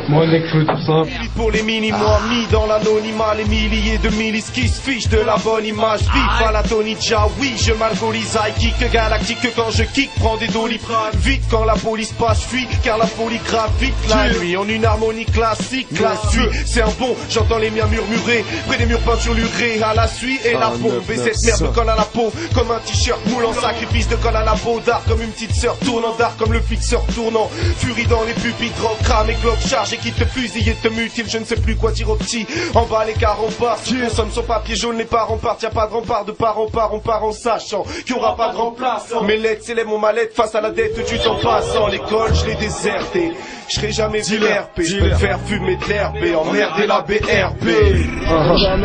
Moi, Nekfeu, tout ça. Pour les mini-mois mis dans l'anonymat, les milliers de milices qui se fichent de la bonne image. Vive à la Tony Jaa, oui, je m'alcoolise, I kick galactique quand je kick, prends des doliprane. Vite quand la police passe, fuis, car la folie gravite la nuit en une harmonie classique. La suite, c'est un bon, j'entends les miens murmurer, près des murs peinturlurés, à la suie et la bombe. Et cette merde me colle à la peau, comme un t-shirt moulant, sacrifice de colle à la peau d'art, comme une petite sœur tournant d'art, comme le fixeur tournant. Furie dans les pupitres, drogue, crame et globe charge et qui te fusille et te mutile, je ne sais plus quoi dire au petit. En bas les cars on part, consomme son papier jaune, les parents partent, y'a pas de rempart, de part on part en sachant qu'il y aura pas de remplaçant. Mes lettres s'élèvent mon mal-être face à la dette du temps passant. L'école je l'ai déserté, je serai jamais vu l'RP, je peux faire fumer de l'herbe et emmerder la BRB.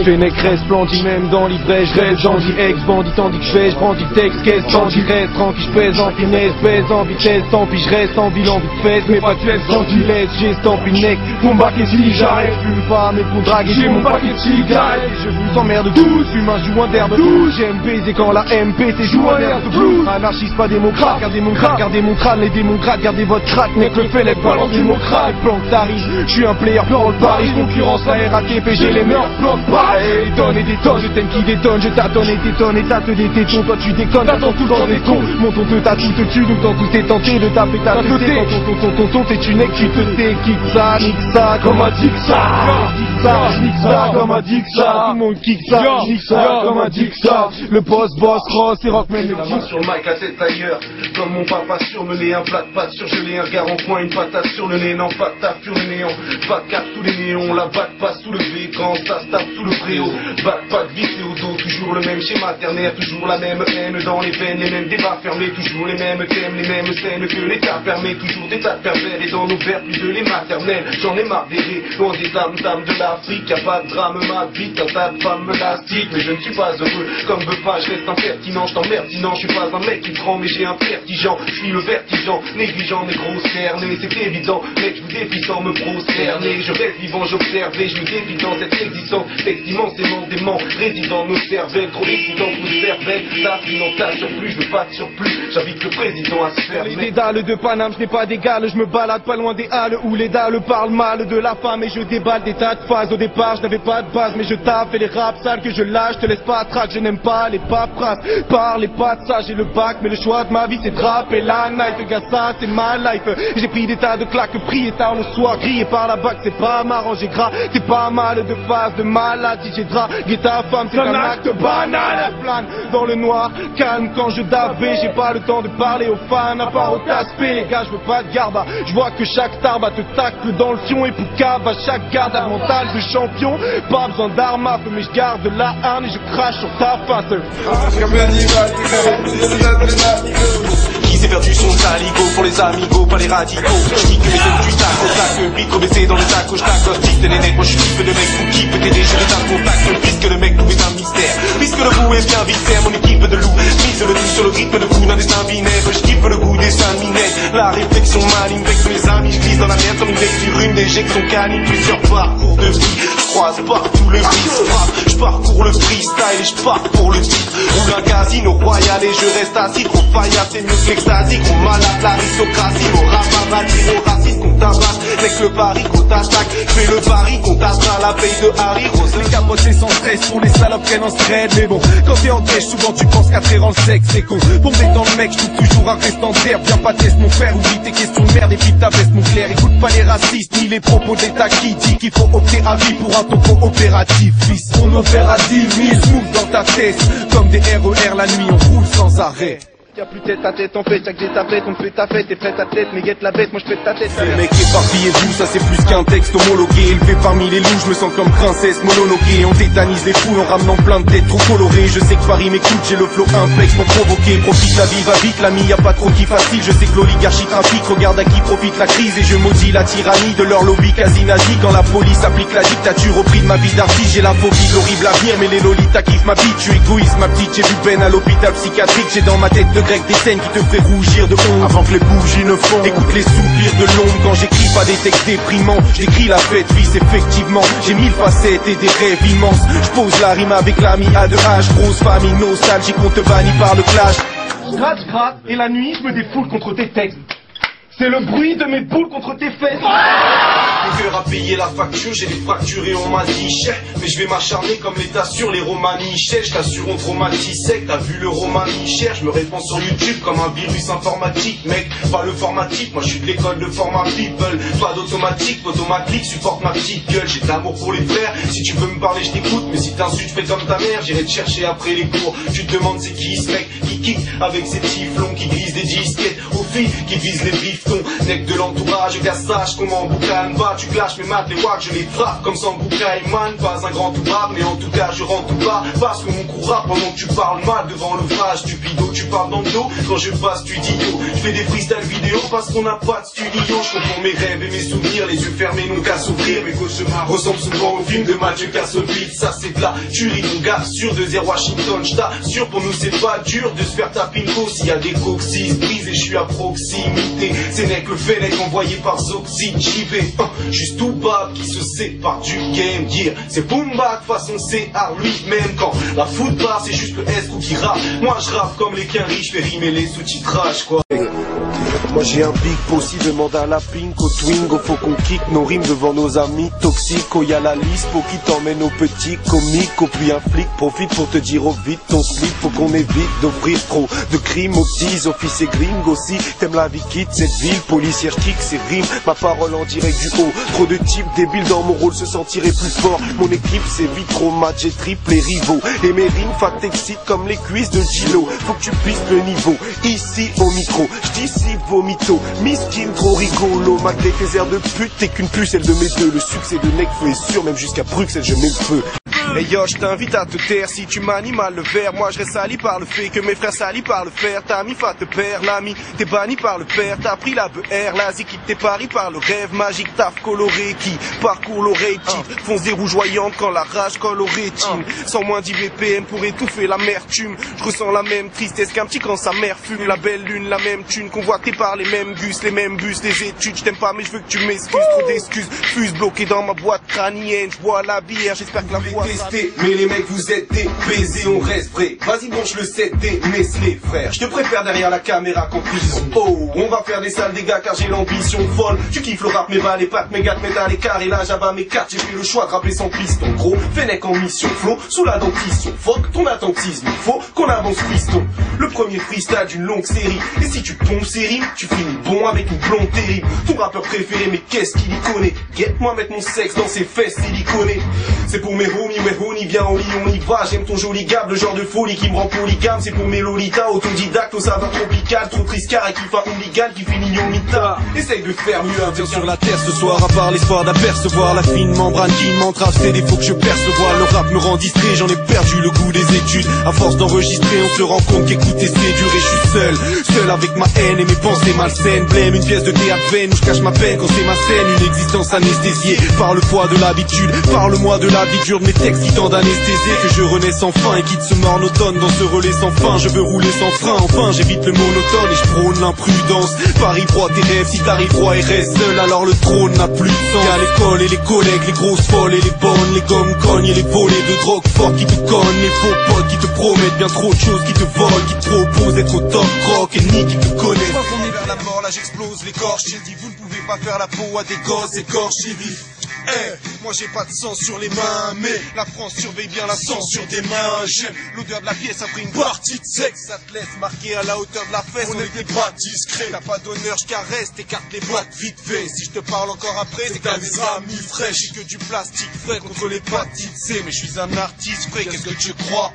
Fais nécresse, splendide même dans l'ivresse, je reste dans ex-bandit tandis que je fais, je brandis le texte, qu'est-ce bandit reste, tranquille, je pèse en finesse, pèse en vitesse, tant pis je reste en ville, envie de fesse, mais pas de fesse, quand tu laisses, j'ai stampé le nec, mon baquet si j'arrête, fume pas, mais pour draguer, j'ai mon paquet de cigarettes, je vous emmerde tous, fume un joint d'herbe douce, j'aime baiser quand la MPC joue un air de blues, anarchiste pas démocrate, gardez mon crâne, gardez mon crâne, les démocrates, gardez votre crack, mec le fait, les balance démocrate, plan que t'arrives, je suis un player dans le Paris, concurrence la RATP, j'ai les mœurs, plan pareil, tonnes et des tonnes, je t'aime qui détonne, je tâtonne et t'étonne et tâte des tétons, toi tu déconnes, t'attends tout dans des cons, mon tonton t'a tout te tue, donc dans tout t'es tenté de taper ta tête, ton t'es une nec, tu te tais, kick ça, nique ça, comme un dick ça, nique ça, comme un dick ça, tout le monde kick ça, nique ça, comme un dick ça, le boss, cross et rockman, la main sur le mic, la tête ailleurs, comme mon papa surmené, un plat de pâtes surgelé, un regard en coin, une patate sur le nez, non pas de taf sur le néant, pas de carte sous les néons, la batte passe sous le V, quand ça se tape sous le préau, batte pas de vis et au dos, toujours le même schéma ternaire, toujours la même haine dans les veines, les mêmes débats fermés, toujours les mêmes thèmes, les mêmes scènes que l'État permet, toujours des tas de pervers et dans nos verres plus de les maternelles, j'en ai marre d'errer, loin des dames de l'Afrique, y'a pas de drame, ma vie, un tas de femmes élastiques, mais je ne suis pas heureux, comme veut pas, je reste impertinent, je t'emmerde, sinon je suis pas un mec qui prend, mais j'ai un vertigeant, je suis le vertigeant, négligent, mais gros cerné, c'est évident, mec je vous défie sans me prosterner, je reste vivant, j'observe et je me défie dans cette existence, texte immensément dément, résident nos cervelles, trop d'excitants pour le cervelle, ça finantage surplus, je veux pas de surplus, j'invite le président à se faire. Les dédales de Paname, je n'ai pas d'égal, je me balade pas loin des halles où les dalles parlent mal de la femme et je déballe des tas de phases. Au départ, je n'avais pas de base, mais je tape et les raps sales que je lâche, te laisse pas track, je n'aime pas les paperasses, parlez pas de ça, j'ai le bac, mais le choix de ma vie c'est de rapper la night, gars ça c'est ma life, j'ai pris des tas de claques, prié tard le soir, grillé par la bac, c'est pas marrant, j'ai gras, c'est pas mal de phases de maladie, j'ai dragué ta femme, c'est un acte banal, plane dans le noir, calme quand je davais, j'ai pas le temps de parler aux fans, à part au taspé, les gars, je veux pas de garba, je vois que chaque tarba te tacle dans le fion et pour cave à chaque garde à mental de champion, pas besoin d'armes à feu, mais je garde la harne et je crache sur ta face. Qui s'est perdu son taligo pour les amigos, pas les radicaux. Je kick mes ailes du tac au tac, micro baissé dans le tac, je t'accostiste les nets, moi je kiffe le mec vous qui peut t'aider, je les tape contact, puisque le mec tout est un mystère, puisque le goût est bien viscère, mon équipe de loup, mise le tout sur le rythme de fou d'un destin vinaigre, je kiffe le goût des salminettes, la réflexion maligne, avec mes amis, je glisse dans la merde comme une lecture, une déjection canine, plusieurs parcours de vie, je croise partout le vice, je parcours le freestyle et je pars pour le titre, roule un casino royal et je reste assis, trop faillard, c'est mieux que l'extasie, gros malade, l'aristocratie, au rap, au raciste, qu'on tabasse, avec le pari qu'on t'attaque, fais le pari qu'on t'atteint la veille de Harry Rose. Les capotes c'est sans stress pour les salopes qu'elles en strain, mais bon, quand t'es en tèche, souvent tu penses qu'à faire en sexe, c'est con, pour me détendre le mec, je trouve toujours un restant d'herbe, viens pas tester mon frère, oublie tes questions de merde et puis ta veste mon clair, écoute pas les racistes, ni les propos d'État qui dit qu'il faut opter à vie pour un topo opératif, fils, on opère à 10 000, smooth dans ta tête, comme des RER la nuit, on roule sans arrêt. Y'a plus tête à tête en fait, chaque j'ai ta fête, on fait ta fête, t'es prête à tête, mais guette la bête, moi je fais ta tête. Le mec éparpillé vous, ça c'est plus qu'un texte homologué, élevé parmi les loups, je me sens comme princesse mononoquée, on tétanise les foules en ramenant plein de têtes trop colorées, je sais que Paris m'écoute, j'ai le flow inflex pour provoquer, profite la vie va vite, l'ami y'a pas trop qui facile, je sais que l'oligarchie trafique, regarde à qui profite la crise et je maudis la tyrannie de leur lobby quasi nazi, quand la police applique la dictature au prix de ma vie d'artiste, j'ai la phobie de l'horrible avenir, mais les lolitas kiffent ma bite, je suis égoïste ma petite, j'ai vu peine à l'hôpital psychiatrique, j'ai dans ma tête de grec des scènes qui te feraient rougir de honte avant que les bougies ne fondent. Écoute les soupirs de l'ombre quand j'écris pas des textes déprimants, j'écris la fête vice effectivement, j'ai 1000 facettes et des rêves immenses, je pose la rime avec l'ami A2H, grosse famille nostalgique, on te bannit par le clash. Je gratte et la nuit je me défoule contre tes textes, c'est le bruit de mes boules contre tes fesses. Mon cœur a payé la facture, j'ai les fractures et on m'a dit cher. Mais je vais m'acharner comme l'État sur les romanichels. Je t'assure on traumatise sec, t'as vu le romanichel. Je me réponds sur YouTube comme un virus informatique. Mec, pas le formatique, moi je suis de l'école de format people. Pas d'automatique, automatique, supporte ma petite gueule. J'ai de l'amour pour les frères, si tu veux me parler je t'écoute. Mais si t'insultes, fais comme ta mère, j'irai te chercher après les cours. Tu te demandes c'est qui ce mec qui kick avec ses typhons, qui glisse des disquettes aux filles qui visent les biftons. Nec de l'entourage, gars sache comment en boucan va. Tu clashes mes maths, les wacks, je les frappe comme sans boucan man. Pas un grand toubab, mais en tout cas je rentre tout bas. Parce que mon cours rap pendant que tu parles mal devant l'ouvrage. Stupido, tu parles dans le dos quand je passe studio. Je fais des freestyles vidéo parce qu'on n'a pas de studio. Je comprends mes rêves et mes souvenirs, les yeux fermés n'ont qu'à s'ouvrir. Mes cauchemars ressemblent souvent au film de Mathieu Kassovitz. Ça c'est de la tuerie mon gars, sûr de 0 Washington. J't'assure pour nous c'est pas dur de se faire taper une go. S'il y a des coccyx brises et je suis à proximité. C'est n'est que le Fennec envoyé par Zoxy JB. Juste tout bas qui se sépare du game gear. C'est boom bap façon CA lui-même. Quand la footbar c'est juste le S-coup qui rappe. Moi je rappe comme les quinri, je fais rimer les sous-titrages quoi. Moi j'ai un big possi, demande à la pink, au twingo, faut qu'on kick nos rimes devant nos amis toxiques. Oh y'a la liste, faut qui t'emmène aux petits comiques. Oh puis un flic profite pour te dire au vite ton slip. Faut qu'on évite d'offrir trop de crimes aux petits officiers gringos. Si t'aimes la vie quitte cette ville, policière kick ses rimes. Ma parole en direct du haut, trop de types débiles dans mon rôle se sentiraient plus fort. Mon équipe c'est vite trop match, j'ai triple les rivaux. Et mes rimes fat t'excitent comme les cuisses de Gilo. Faut que tu pisses le niveau, ici au micro, j'dissipe vos mythos, miskin trop rigolo. Malgré tes airs de pute, t'es qu'une pucelle de mes deux. Le succès de Necfeu est sûr, même jusqu'à Bruxelles je mets le feu. Hey yo, je t'invite à te taire si tu manies mal le verre. Moi je reste sali par le fait que mes frères salis par le fer. T'as mis fa te perd, l'ami, t'es banni par le père. T'as pris la BR, la zik t'es pari par le rêve magique. Taf coloré qui parcourt l'oreille petite. Fonce des rougeoyantes quand la rage colle aux rétines. Sans moins 10 BPM pour étouffer l'amertume. Je ressens la même tristesse qu'un petit quand sa mère fume. La belle lune, la même thune, convoitée par les mêmes gus, les mêmes bus, les études. Je t'aime pas mais je veux que tu m'excuses, trop d'excuses. Fuse bloqué dans ma boîte crânienne, je bois la bière, j'espère que la voix. Mais les mecs vous êtes des baisers, on reste vrai. Vas-y branche le 7D, Nestlé frère. Je te préfère derrière la caméra qu'en prison. Oh, on va faire des sales dégâts car j'ai l'ambition folle. Tu kiffes le rap, mes balles, les pattes, mes gars, mes à l'écart. Et là j'abats mes cartes, j'ai fait le choix de rapper sans piston. Gros, Fennec en mission, flow, sous la dentition. Fuck ton attentisme, il faut qu'on avance piston. Le premier freestyle d'une longue série. Et si tu pompes ces rimes, tu finis bon avec une blonde terrible. Ton rappeur préféré, mais qu'est-ce qu'il y connaît? Guette-moi mettre mon sexe dans ses fesses siliconées. C'est pour mes homies, ouais honey, viens au lit, on y va. J'aime ton joli gab, le genre de folie qui me rend polygame. C'est pour mes lolitas, autodidacte, au saveur tropical. Trop triscar et qui fait hooligan, qui finit yomita. Essaye de faire mieux, Viens sur la terre ce soir, à part l'espoir d'apercevoir la fine membrane qui m'entrave, c'est des défauts que je percevoir. Le rap me rend distrait, j'en ai perdu le goût des études. À force d'enregistrer, on se rend compte qu'écouter c'est dur et je suis seul avec ma haine et mes pensées malsaines. Blême, une pièce de théâtre vaine où je cache ma peine quand c'est ma scène. Une existence anesthésiée par le poids de l'habitude. Parle-moi de la vie dure de mes textes qui tendent d'anesthésier. Que je renaisse enfin et quitte ce monotone dans ce relais sans fin. Je veux rouler sans frein, enfin j'évite le monotone et je prône l'imprudence. Paris droit tes rêves, si t'arrives droit et reste seul, alors le trône n'a plus de sens. Qu'à l'école et les collègues, les grosses folles et les bonnes, les gommes cognes et les volets de drogue forts qui te connent, les faux potes qui te promettent bien trop de choses, qui te volent, qui te proposent d'être au top rock et ni qui te connaissent. Quand on est vers la mort, là j'explose l'écorche. J'ai dit vous ne pouvez pas faire la peau à des gosses écorchés vifs. Moi j'ai pas de sang sur les mains, mais la France surveille bien la censure des mains. J'aime l'odeur de la pièce après une partie de sexe. Ça te laisse marqué à la hauteur de la fesse. On était pas discret. T'as pas d'honneur, je caresse, t'écarte les boîtes vite fait. Si je te parle encore après, c'est qu'à des amis frais. J'ai que du plastique frais contre l'hépatite C. Mais je suis un artiste frais, qu'est-ce que tu crois?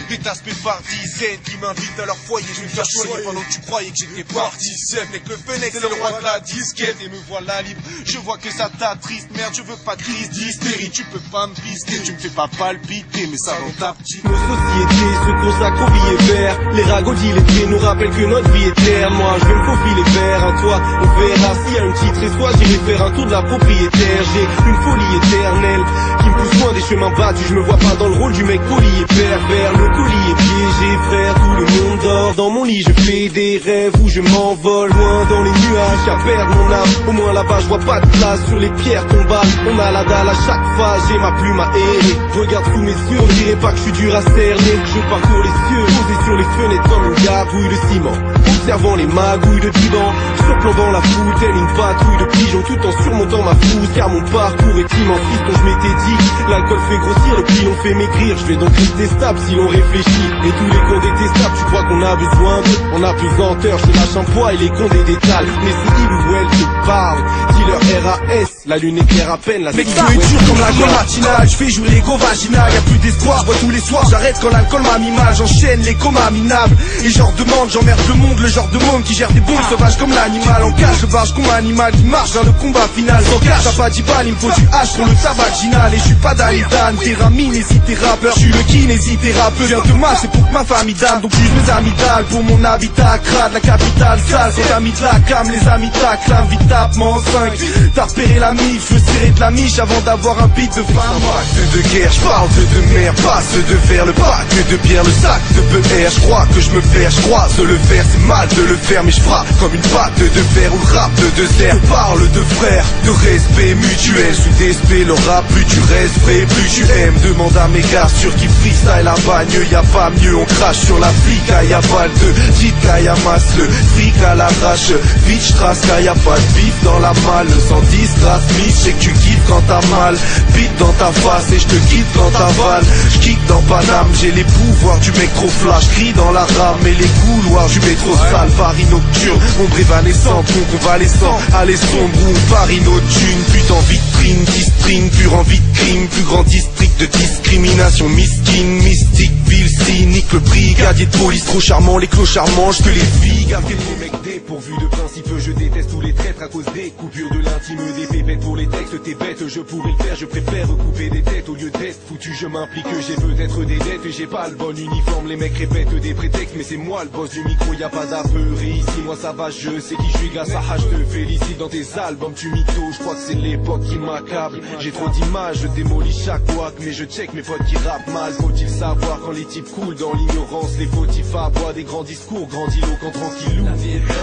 Des aspects par dizaines qui m'invitent à leur foyer. Je vais me faire choyer pendant que tu croyais que j'étais parti. C'est que le Fennec c'est le roi de la disquette. Et me voilà libre, je vois que ça t'attriste. Merde, je veux pas de crise d'hystérie. Tu peux pas me pister, tu me fais pas palpiter. Mais ça dans ta petite. Nos sociétés se consacrent au billet vert. Les ragodis, les traits nous rappellent que notre vie est terne. Moi je vais me faufiler vers un toit. On verra s'il y a une petite et soit j'irai faire un tour de la propriétaire. J'ai une folie éternelle qui me pousse loin des chemins battus. Je me vois pas dans le rôle du mec poli et pervers. Le colis est piégé frère, tout le monde dort. Dans mon lit je fais des rêves où je m'envole loin dans les nuages à perdre mon âme. Au moins là-bas je vois pas de place sur les pierres tombales. On a la dalle à chaque phase, j'ai ma plume à errer. Regarde sous mes yeux, on dirait pas que je suis dur à cerner. Je parcours les cieux, posé sur les fenêtres comme une gargouille de ciment, observant les magouilles de divan, surplombant la foule telle une patrouille de pigeons, tout en surmontant ma frousse, car mon parcours est immense. Dont je m'étais dit, l'alcool fait grossir, le pilon fait maigrir. Je vais donc rester stable si l'on réfléchit. Et tous les cons détestables, tu crois qu'on a besoin d'eux? On a pesanteur, je lâche un poids et les cons des détales. Mais si il ou elle te parle, dis-leur RAS, la lune éclaire à peine la. Mec, je est dur comme la gueule matinale, je fais jouer l'ego vaginal. Y'a plus d'espoir, bois tous les soirs, j'arrête quand l'alcool m'a mis mal. J'enchaîne les comas minables et j'en demande, j'emmerde le monde. Le genre de môme qui gère des bombes sauvages comme l'animal. En cage, je barge comme un animal qui marche vers le combat final. Sans cash, t'as pas 10 balles, il me faut du H pour le tabac vaginal. Et je suis pas d'Alidan, Théramine, hésite tes rappeurs. Je suis le kinésithérapeute, viens de mal, c'est pour que ma famille dame. Donc j'use mes amygdales pour mon habitat. Crade, la capitale sale, c'est amis de la cam, les amis tacle, invite tapement 5. T'as repéré la mif, je veux serrer de la miche avant d'avoir un beat de femme. Pacte de guerre, j'parle de mer, passe de verre, le pacte de bière, le sac de PR. Je crois que je me perds, je croise le fer, c'est mal de le faire, mais je frappe comme une patte de fer ou le rap de dessert. Je parle de frères, de respect mutuel, sous d'esprit, le rap, plus tu restes vrai, plus tu aimes. Demande à mes gars sur qui freestyle la bagne, y'a pas mieux, on crache sur la flic, y'a pas de petite y'a masse, le fric à l'arrache, vite j'trace, y'a pas de bif dans la malle, 110 grâce Smith, je sais que tu kiffes quand t'as mal, bite dans ta face et je te quitte quand t'avales, je kick dans Paname, j'ai les pouvoirs du mec trop flash, crie dans la rame et les couloirs du métro sale, Paris nocturne, ombre évanescente, mon convalescent, allez sombre ou Paris nocturne, putain vitrine, distrine, pur envie de crime, plus grand district de discrimination, miskin, mystique, ville cynique, le brigadier de police trop charmant, les clochards mangent que les filles, gardez vos mecs dépourvus de principe, je déteste tous les traîtres à cause des coupures de l'intime, des pépettes pour les textes, t'es bête, je pourrais le faire, je préfère recouper des têtes au lieu d'être foutu, je m'implique, j'ai peut-être des dettes et j'ai pas le bon uniforme, les mecs répètent des prétextes, mais c'est moi le boss du micro, y a pas d'apeuré ici, moi ça va, je sais qui je suis, gars, ça je te félicite dans tes albums, tu mytho, je crois que c'est l'époque qui m'accable, j'ai trop d'images, je démolis chaque wack, mais je check mes potes qui rappent mal, faut-il savoir quand les types coulent dans l'ignorance, les fautifs aboient des grands discours, grandiloquents tranquillou,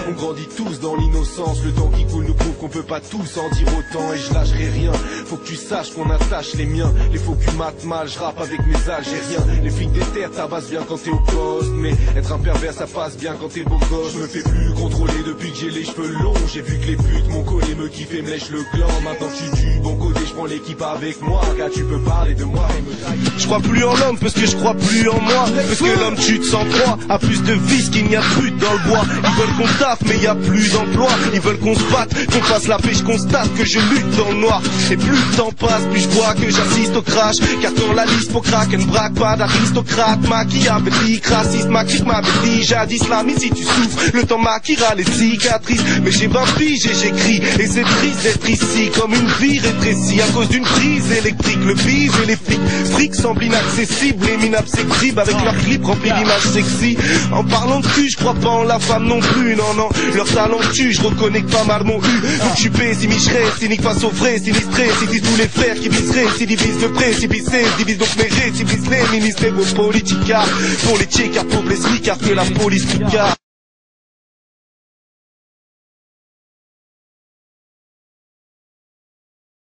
on grandit tous dans l'innocence, le temps qui coule nous prouve qu'on peut pas tous en dire autant, et je lâcherai rien, faut que tu saches qu'on attache les miens, les faux culs matent mal, je rappe avec mes Algériens, les flics des terres tabassent bien quand t'es au poste, mais être un pervers ça passe bien quand t'es beau gosse, je me fais plus contrôler depuis que j'ai les cheveux longs, j'ai vu que les putes m'ont collé, me kiffe et me lèche le gland, maintenant je suis du bon côté, je prends l'équipe avec moi, car tu peux parler de moi et me trahir. Je crois plus en l'homme parce que je crois plus en moi, parce que l'homme tue de sang-froid, a plus de vis qu'il n'y a de brut dans le bois, ils veulent qu'on taffe mais y a plus d'emploi, ils veulent qu'on se batte, qu'on fasse la paix, je constate que je lutte dans le noir, et plus le temps passe, plus je vois que j'assiste au crash, car quand la liste pour crack, elle ne braque pas d'aristocrate, machiavélique, raciste, maquille m'avait dit, jadis l'ami si tu souffres, le temps maquillera les cicatrices, mais j'ai 20 piges et j'écris, et c'est triste d'être ici, comme une vie rétrécie, à cause d'une prise électrique, le bise et les flics, fric semble inaccessible, les mines absectibles, avec leurs clips remplis d'images sexy, en parlant de cul, je crois pas en la femme non plus, non, non, leur talent tue, je reconnais que pas mal m'ont eu, donc je suis pessimiste, je reste cynique face aux vrais, sinistrés, si tous les frères qui viseraient, si divisent le précipicé, divise donc mes récipices, les ministères vos politicas, pour les tchécards, pauvres les smicards, que la police regarde.